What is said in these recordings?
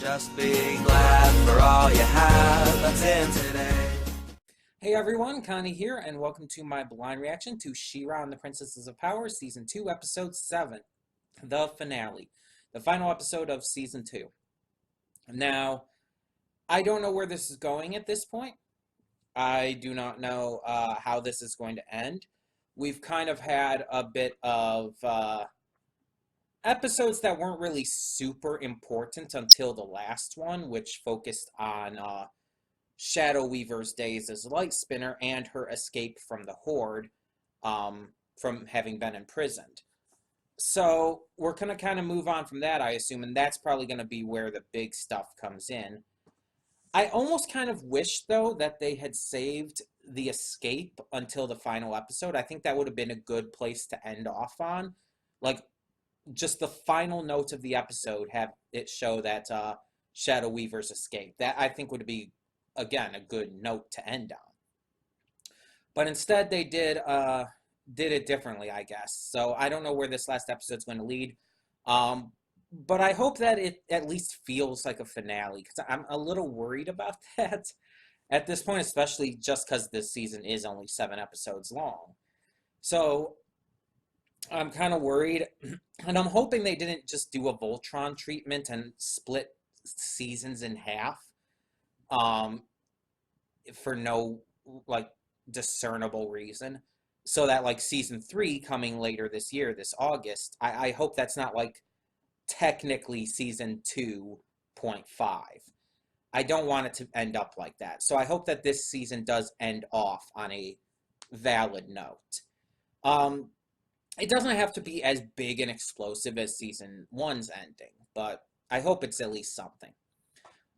Just be glad for all you have that's in today. Hey everyone, Connie here, and welcome to my blind reaction to She-Ra and the Princesses of Power, Season 2, Episode 7, the finale, the final episode of Season 2. Now, I don't know where this is going at this point. I do not know how this is going to end. We've kind of had a bit of episodes that weren't really super important until the last one, which focused on Shadow Weaver's days as a light spinner and her escape from the Horde from having been imprisoned. So we're going to kind of move on from that, I assume, and that's probably going to be where the big stuff comes in. I almost kind of wish, though, that they had saved the escape until the final episode. I think that would have been a good place to end off on. Like, just the final note of the episode, have it show that Shadow Weaver's escape. That, I think, would be, again, a good note to end on. But instead, they did it differently, I guess. So I don't know where this last episode's going to lead. But I hope that it at least feels like a finale, because I'm a little worried about that at this point, especially just because this season is only 7 episodes long. So I'm kind of worried, and I'm hoping they didn't just do a Voltron treatment and split seasons in half for no, like, discernible reason. So that, like, Season 3 coming later this year, this August, I hope that's not, like, technically Season 2.5. I don't want it to end up like that. So I hope that this season does end off on a valid note. It doesn't have to be as big and explosive as Season 1's ending, but I hope it's at least something.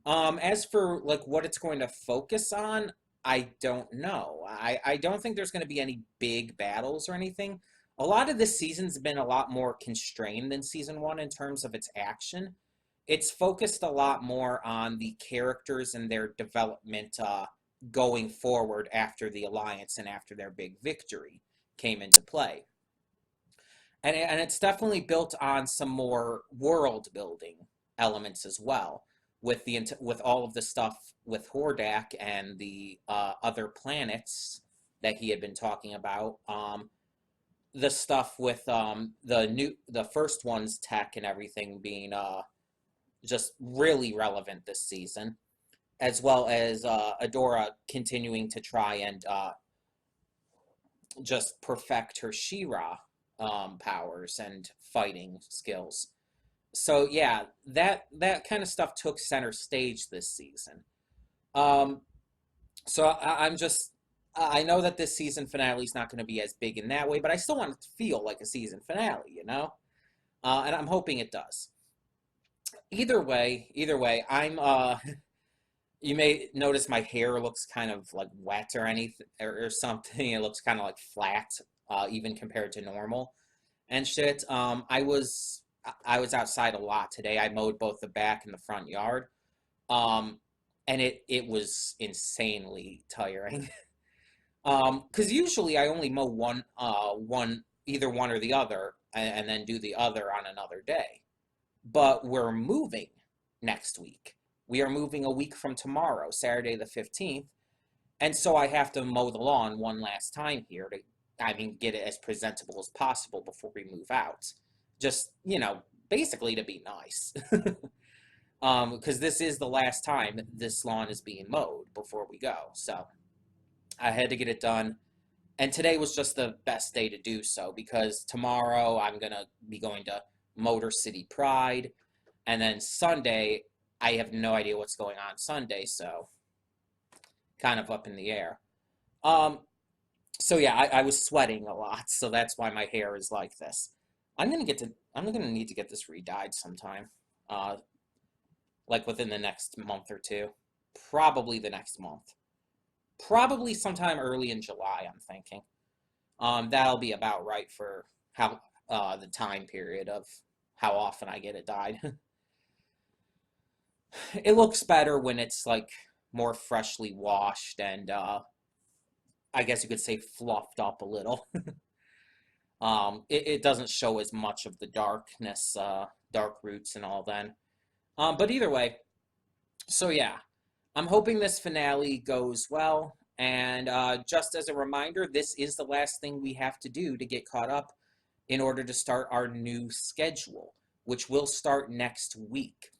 As for, like, what it's going to focus on, I don't know. I don't think there's going to be any big battles or anything. A lot of this season's been a lot more constrained than Season 1 in terms of its action. It's focused a lot more on the characters and their development going forward after the Alliance and after their big victory came into play. And it's definitely built on some more world-building elements as well, with all of the stuff with Hordak and the other planets that he had been talking about. The stuff with the first one's tech and everything being just really relevant this season, as well as Adora continuing to try and just perfect her She-Ra powers and fighting skills. So yeah, that kind of stuff took center stage this season. So I know that this season finale is not going to be as big in that way, but I still want it to feel like a season finale, you know? And I'm hoping it does. Either way, I'm, you may notice my hair looks kind of like wet or anything, or something. It looks kind of like flat, even compared to normal and shit. I was outside a lot today. I mowed both the back and the front yard. And it was insanely tiring. Because usually I only mow either one or the other, and then do the other on another day. But we're moving next week. We are moving a week from tomorrow, Saturday the 15th, and so I have to mow the lawn one last time here to, get it as presentable as possible before we move out. Just, basically to be nice. Because this is the last time this lawn is being mowed before we go, so I had to get it done, and today was just the best day to do so, because tomorrow I'm going to be going to Motor City Pride, and then Sunday, I have no idea what's going on Sunday, so kind of up in the air. So yeah, I was sweating a lot, so that's why my hair is like this. I'm going to need to get this re-dyed sometime, like within the next month or two, probably the next month. Probably sometime early in July, I'm thinking. That'll be about right for how the time period of how often I get it dyed. It looks better when it's, like, more freshly washed and, I guess you could say fluffed up a little. It doesn't show as much of the darkness, dark roots and all then. But either way, So yeah, I'm hoping this finale goes well. And just as a reminder, this is the last thing we have to do to get caught up in order to start our new schedule, which will start next week.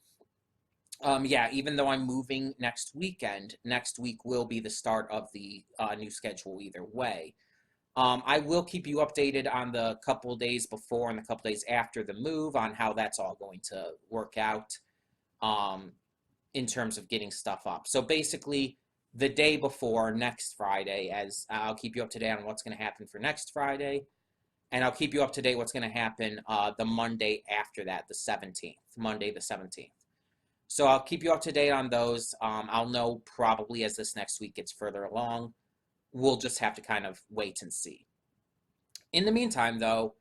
Yeah, even though I'm moving next weekend, next week will be the start of the new schedule either way. I will keep you updated on the couple days before and the couple days after the move on how that's all going to work out um, in terms of getting stuff up. So basically, the day before next Friday, as I'll keep you up to date on what's going to happen for next Friday, and I'll keep you up to date what's going to happen the Monday after that, the 17th, Monday the 17th. So I'll keep you up to date on those. I'll know probably as this next week gets further along. We'll just have to kind of wait and see. In the meantime, though,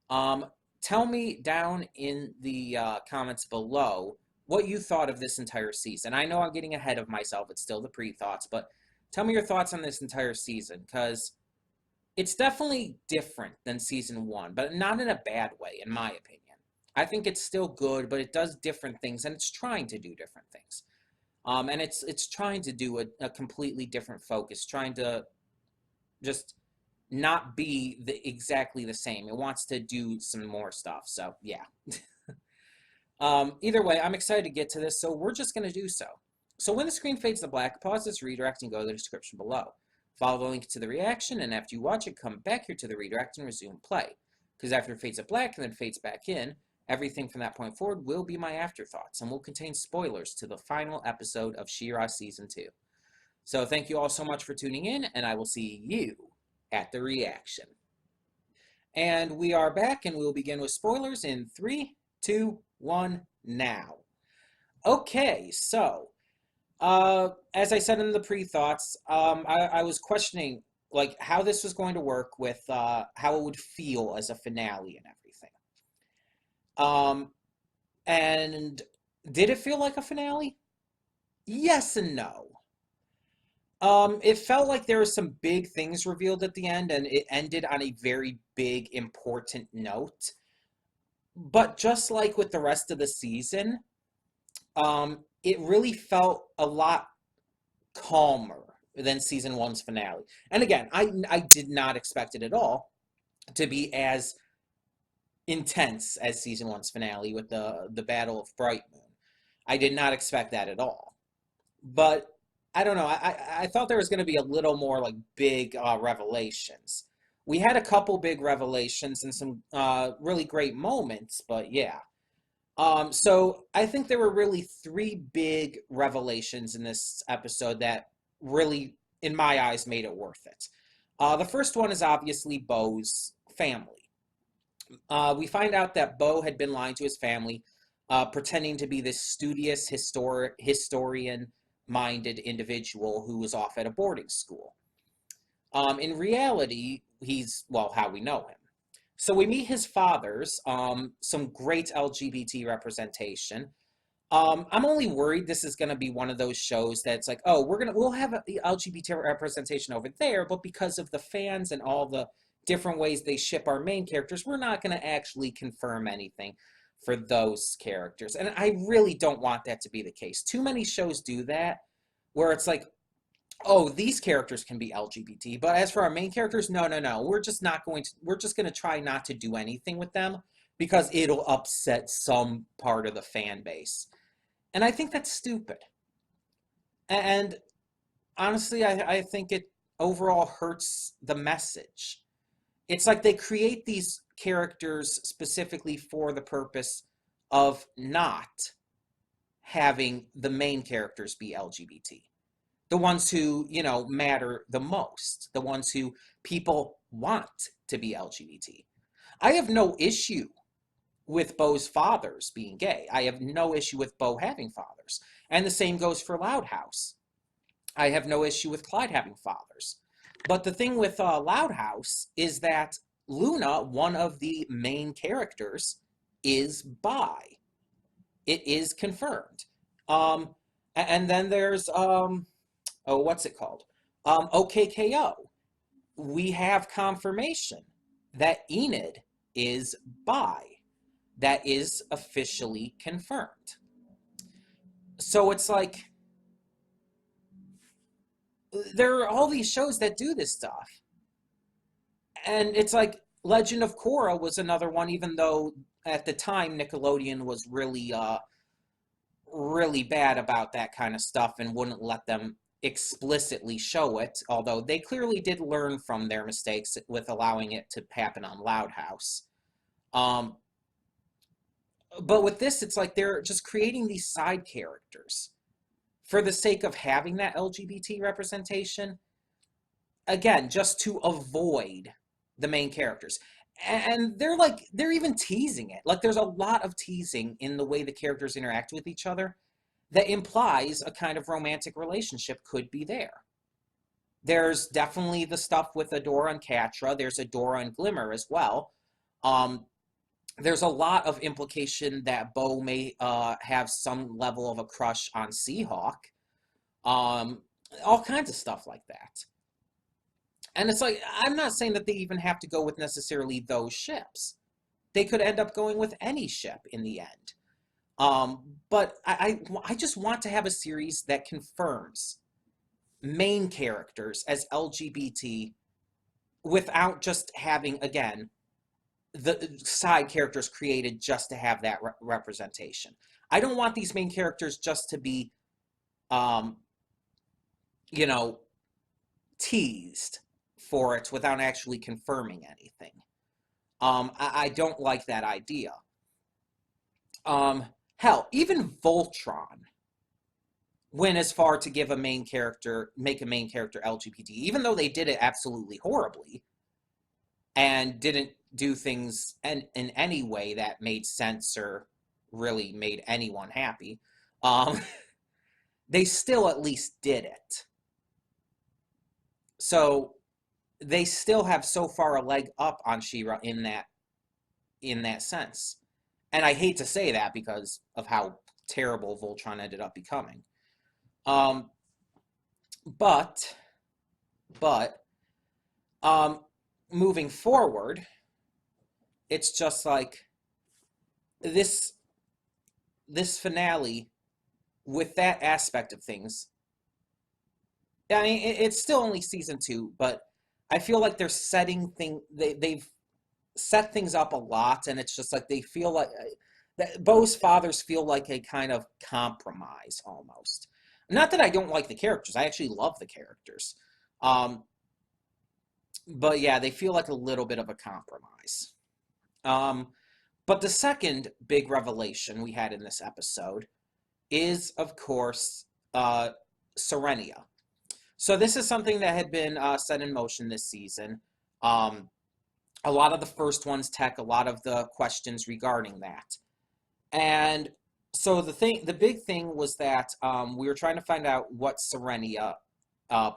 um, tell me down in the comments below what you thought of this entire season. I know I'm getting ahead of myself. It's still the pre-thoughts, but tell me your thoughts on this entire season, because it's definitely different than season one, but not in a bad way, in my opinion. I think it's still good, but it does different things, and it's trying to do different things. And it's trying to do a completely different focus, trying to just not be exactly the same. It wants to do some more stuff. So yeah. Either way, I'm excited to get to this, so we're just going to do so. So when the screen fades to black, pause this redirect and go to the description below. Follow the link to the reaction, and after you watch it, come back here to the redirect and resume play. Because after it fades to black and then fades back in, everything from that point forward will be my afterthoughts and will contain spoilers to the final episode of She-Ra Season 2. So thank you all so much for tuning in, and I will see you at the reaction. And we are back, and we will begin with spoilers in 3, 2, 1, now. Okay, so as I said in the pre-thoughts, I was questioning like how this was going to work with how it would feel as a finale and everything. And did it feel like a finale? Yes and no. It felt like there were some big things revealed at the end, and it ended on a very big, important note. But just like with the rest of the season, it really felt a lot calmer than season one's finale. And again, I did not expect it at all to be as intense as season one's finale with the Battle of Bright Moon. I did not expect that at all. But I don't know. I thought there was going to be a little more like big revelations. We had a couple big revelations and some really great moments, but yeah. So I think there were really three big revelations in this episode that really, in my eyes, made it worth it. The first one is obviously Bo's family. We find out that Bo had been lying to his family, pretending to be this studious historian-minded individual who was off at a boarding school. In reality, he's, well, how we know him. So we meet his fathers, some great LGBT representation. I'm only worried this is going to be one of those shows that's like, oh, we'll have the LGBT representation over there, but because of the fans and all the different ways they ship our main characters, we're not going to actually confirm anything for those characters. And I really don't want that to be the case. Too many shows do that, where it's like, oh, these characters can be LGBT, but as for our main characters, no, no, no. We're just going to try not to do anything with them because it'll upset some part of the fan base. And I think that's stupid. And honestly, I think it overall hurts the message. It's like they create these characters specifically for the purpose of not having the main characters be LGBT. The ones who, matter the most. The ones who people want to be LGBT. I have no issue with Bo's fathers being gay. I have no issue with Bo having fathers. And the same goes for Loud House. I have no issue with Clyde having fathers. But the thing with Loud House is that Luna, one of the main characters, is bi. It is confirmed. And then there's, what's it called? OKKO. We have confirmation that Enid is bi. That is officially confirmed. So it's like, there are all these shows that do this stuff. And it's like Legend of Korra was another one, even though at the time Nickelodeon was really bad about that kind of stuff and wouldn't let them explicitly show it, although they clearly did learn from their mistakes with allowing it to happen on Loud House. Um, but with this, it's like they're just creating these side characters for the sake of having that LGBT representation. Again, just to avoid the main characters. And they're even teasing it. Like there's a lot of teasing in the way the characters interact with each other that implies a kind of romantic relationship could be there. There's definitely the stuff with Adora and Catra. There's Adora and Glimmer as well. There's a lot of implication that Bo may have some level of a crush on Seahawk. All kinds of stuff like that. And it's like, I'm not saying that they even have to go with necessarily those ships. They could end up going with any ship in the end. But I just want to have a series that confirms main characters as LGBT without just having, again, the side characters created just to have that representation. I don't want these main characters just to be, you know, teased for it without actually confirming anything. I don't like that idea. Hell, even Voltron went as far to give make a main character LGBT, even though they did it absolutely horribly and didn't do things in any way that made sense or really made anyone happy. They still at least did it. So they still have so far a leg up on She-Ra in that sense. And I hate to say that because of how terrible Voltron ended up becoming. But moving forward, it's just like this finale with that aspect of things. I mean, it's still only season 2, but I feel like they're they've set things up a lot, and it's just like they feel like that Bo's fathers feel like a kind of compromise almost. Not that I don't like the characters, I actually love the characters. But yeah, they feel like a little bit of a compromise. But the second big revelation we had in this episode is, of course, Serenia. So this is something that had been set in motion this season. A lot of the first ones tech a lot of the questions regarding that. And so the big thing was that we were trying to find out what Serenia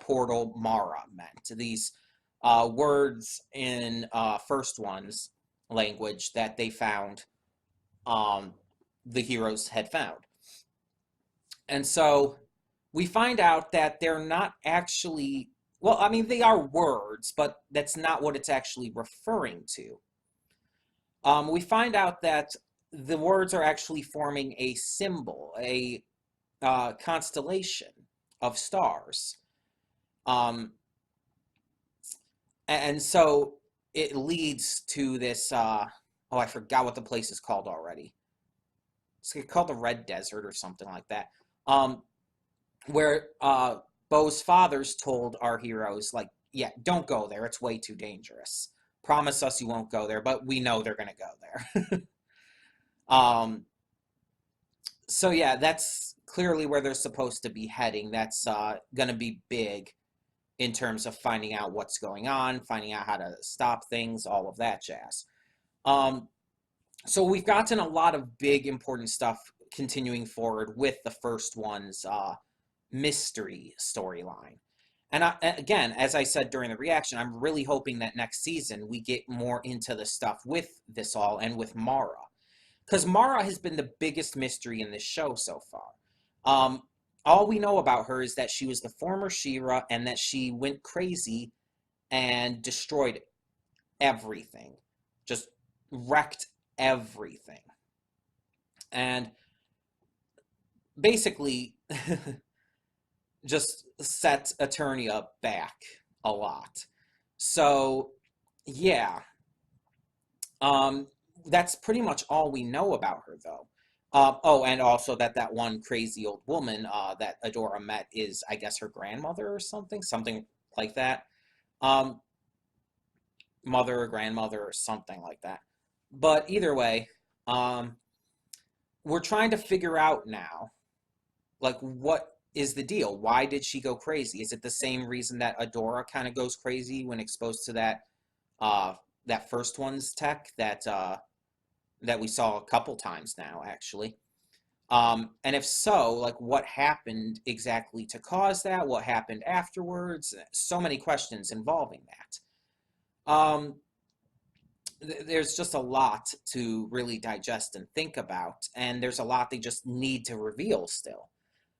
portal Mara meant. These words in first one's language that they found, the heroes had found. And so we find out that they're not actually, well, I mean, they are words, but that's not what it's actually referring to. We find out that the words are actually forming a symbol, a constellation of stars. And so it leads to this, I forgot what the place is called already. It's called the Red Desert or something like that. Where Bo's fathers told our heroes, like, yeah, don't go there. It's way too dangerous. Promise us you won't go there, but we know they're going to go there. So yeah, that's clearly where they're supposed to be heading. That's going to be big in terms of finding out what's going on, finding out how to stop things, all of that jazz. So we've gotten a lot of big, important stuff continuing forward with the first one's mystery storyline. And again, as I said during the reaction, I'm really hoping that next season we get more into the stuff with this all and with Mara. Because Mara has been the biggest mystery in this show so far. All we know about her is that she was the former She-Ra and that she went crazy and destroyed everything. Just wrecked everything. And basically, just set Eternia back a lot. So, yeah, um, that's pretty much all we know about her, though. Oh, and also that one crazy old woman that Adora met is, I guess, her grandmother or something like that. Um, Mother or grandmother or something like that. But either way, um, we're trying to figure out now, like, what is the deal? Why did she go crazy? Is it the same reason that Adora kind of goes crazy when exposed to uh, that first one's tech that we saw a couple times now, actually? And if so, like, what happened exactly to cause that? What happened afterwards? So many questions involving that. There's just a lot to really digest and think about, and there's a lot they just need to reveal still.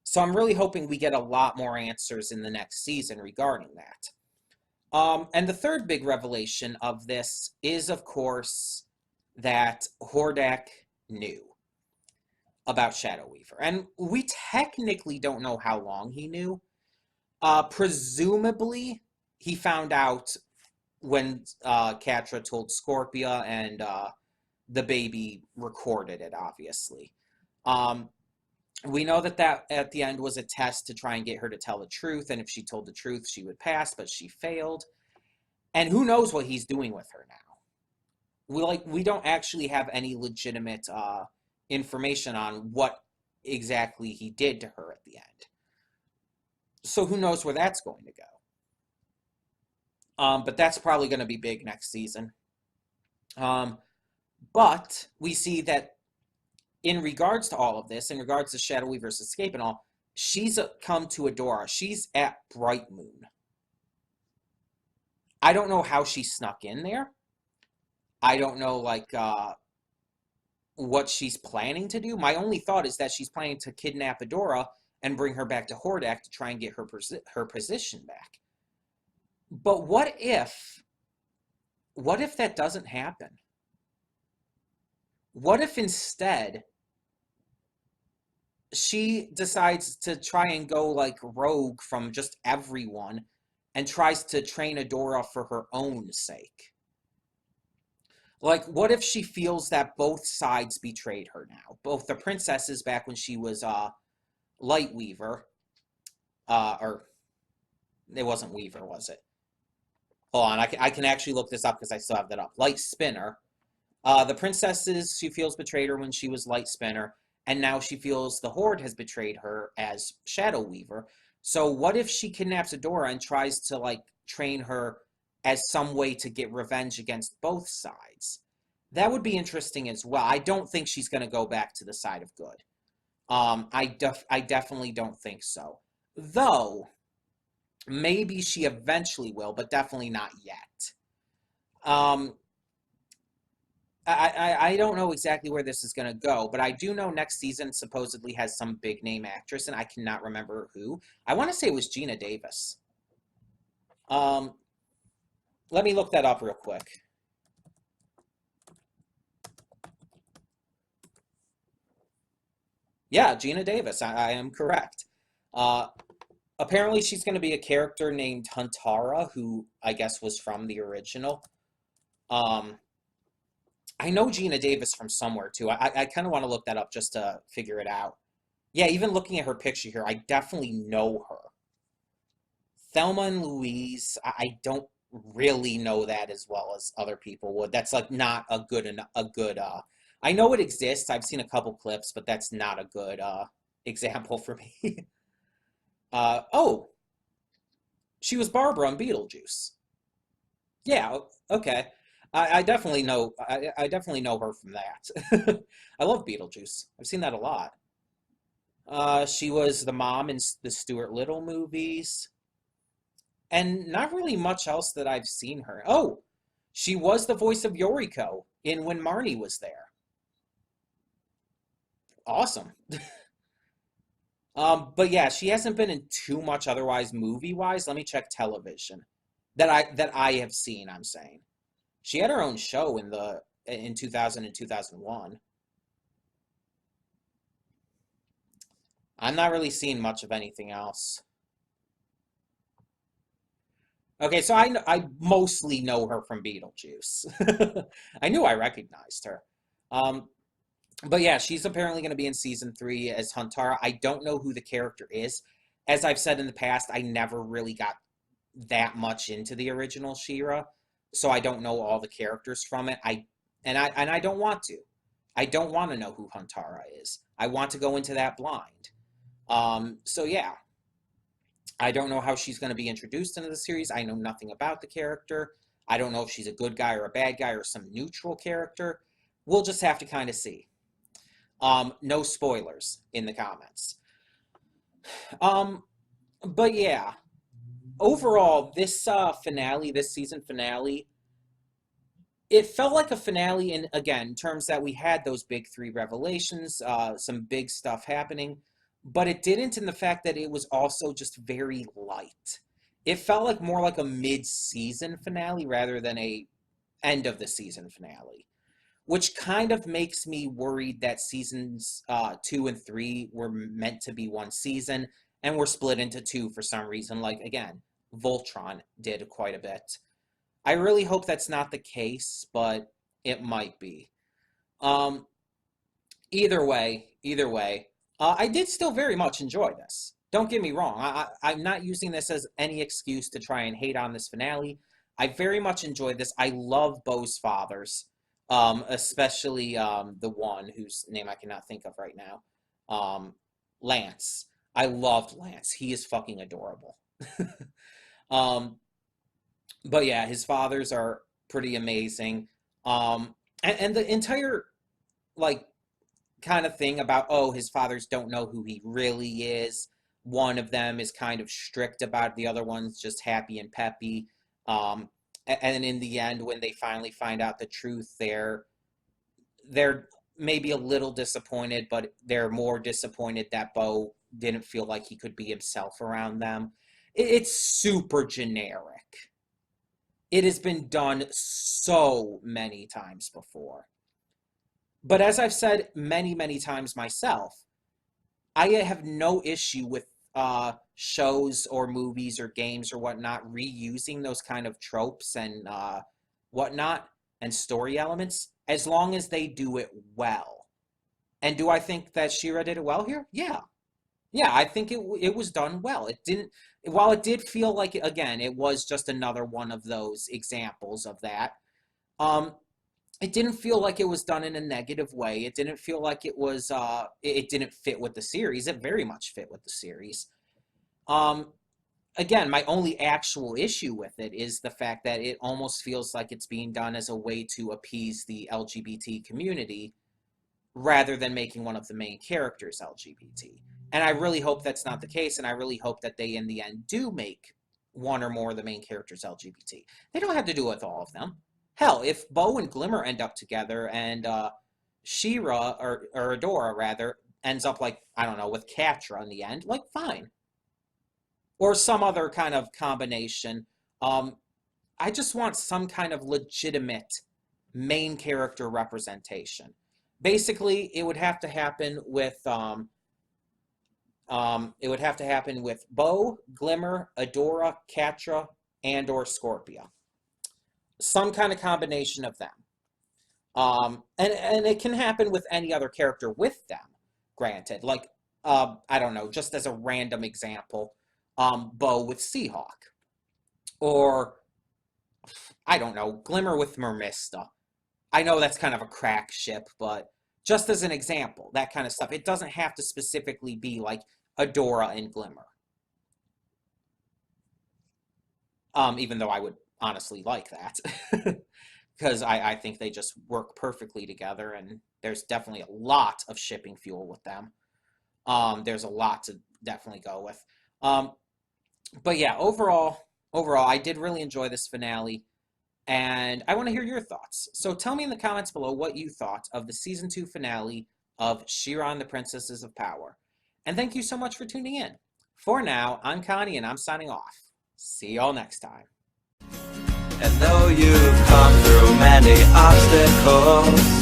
So I'm really hoping we get a lot more answers in the next season regarding that. And the third big revelation of this is, of course, that Hordak knew about Shadow Weaver. And we technically don't know how long he knew. Presumably, he found out when Catra told Scorpia, and the baby recorded it, obviously. Um, we know that at the end was a test to try and get her to tell the truth, and if she told the truth, she would pass, but she failed. And who knows what he's doing with her now? We don't actually have any legitimate information on what exactly he did to her at the end. So who knows where that's going to go? But that's probably going to be big next season. But we see that in regards to all of this, in regards to Shadow Weaver's escape and all, she's come to Adora. She's at Bright Moon. I don't know how she snuck in there. I don't know, like, what she's planning to do. My only thought is that she's planning to kidnap Adora and bring her back to Hordak to try and get her position back. But what if that doesn't happen? What if instead she decides to try and go like rogue from just everyone and tries to train Adora for her own sake? Like, what if she feels that both sides betrayed her now? Both the princesses back when she was Light Weaver, or it wasn't Weaver, was it? Hold on, I can actually look this up because I still have that up. Light Spinner. The princesses, she feels betrayed her when she was Light Spinner, and now she feels the Horde has betrayed her as Shadow Weaver. So what if she kidnaps Adora and tries to, like, train her as some way to get revenge against both sides? That would be interesting as well. I don't think she's going to go back to the side of good. I definitely don't think so. Though, maybe she eventually will, but definitely not yet. Um, I don't know exactly where this is going to go, but I do know next season supposedly has some big name actress, and I cannot remember who. I want to say it was Gina Davis. Um, Let me look that up real quick. Yeah, Gina Davis. I am correct. Uh, Apparently, she's going to be a character named Huntara, who I guess was from the original. Um, I know Gina Davis from somewhere too. I kind of want to look that up just to figure it out. Yeah, even looking at her picture here, I definitely know her. Thelma and Louise, I don't really know that as well as other people would. That's like not a good I know it exists. I've seen a couple clips, but that's not a good example for me. Oh, she was Barbara on Beetlejuice. Yeah, okay. I definitely know I definitely know her from that. I love Beetlejuice. I've seen that a lot. She was the mom in the Stuart Little movies, and not really much else that I've seen her. Oh, she was the voice of Yoriko in When Marnie Was There. Awesome. But yeah, she hasn't been in too much otherwise movie-wise. Let me check television that I have seen, I'm saying. She had her own show in 2000 and 2001. I'm not really seeing much of anything else. Okay, so I mostly know her from Beetlejuice. I knew I recognized her. Um, but yeah, she's apparently going to be in season 3 as Huntara. I don't know who the character is. As I've said in the past, I never really got that much into the original She-Ra, so I don't know all the characters from it. I don't want to. I don't want to know who Huntara is. I want to go into that blind. So yeah, I don't know how she's going to be introduced into the series. I know nothing about the character. I don't know if she's a good guy or a bad guy or some neutral character. We'll just have to kind of see. No spoilers in the comments. Um, but yeah, overall, this finale, this season finale, it felt like a finale in, again, terms that we had those big 3 revelations, some big stuff happening, but it didn't in the fact that it was also just very light. It felt like more like a mid-season finale rather than a end of the season finale, which kind of makes me worried that seasons 2 and 3 were meant to be one season and were split into 2 for some reason. Like, again, Voltron did quite a bit. I really hope that's not the case, but it might be. Um, either way, I did still very much enjoy this. Don't get me wrong. I'm not using this as any excuse to try and hate on this finale. I very much enjoyed this. I love Bo's fathers, especially the one whose name I cannot think of right now, Lance. I loved Lance. He is fucking adorable. um, but yeah, his fathers are pretty amazing. And the entire like kind of thing about, oh, his fathers don't know who he really is. One of them is kind of strict about it, the other one's just happy and peppy. And in the end, when they finally find out the truth, they're maybe a little disappointed, but they're more disappointed that Bo didn't feel like he could be himself around them. It's super generic. It has been done so many times before. But as I've said many, many times myself, I have no issue with shows or movies or games or whatnot reusing those kind of tropes and whatnot and story elements as long as they do it well. And do I think that She-Ra did it well here? Yeah. Yeah, I think it was done well. It didn't, while it did feel like, again, it was just another one of those examples of that. Um, it didn't feel like it was done in a negative way. It didn't feel like it was, it didn't fit with the series. It very much fit with the series. Again, my only actual issue with it is the fact that it almost feels like it's being done as a way to appease the LGBT community rather than making one of the main characters LGBT. And I really hope that's not the case, and I really hope that they, in the end, do make one or more of the main characters LGBT. They don't have to do it with all of them. Hell, if Bo and Glimmer end up together and She-Ra, or Adora, rather, ends up, like, I don't know, with Catra in the end, like, fine. Or some other kind of combination. I just want some kind of legitimate main character representation. Basically, it would have to happen with Bo, Glimmer, Adora, Catra, and or Scorpia. Some kind of combination of them. And it can happen with any other character with them, granted. Like, I don't know, just as a random example, Bo with Seahawk. Or, I don't know, Glimmer with Mermista. I know that's kind of a crack ship, but just as an example, that kind of stuff. It doesn't have to specifically be like Adora and Glimmer. Even though I would honestly like that. Because I think they just work perfectly together, and there's definitely a lot of shipping fuel with them. There's a lot to definitely go with. But yeah, overall, I did really enjoy this finale. And I want to hear your thoughts. So tell me in the comments below what you thought of the Season 2 finale of She-Ra and the Princesses of Power. And thank you so much for tuning in. For now, I'm Connie and I'm signing off. See y'all next time. And though you've come through many obstacles,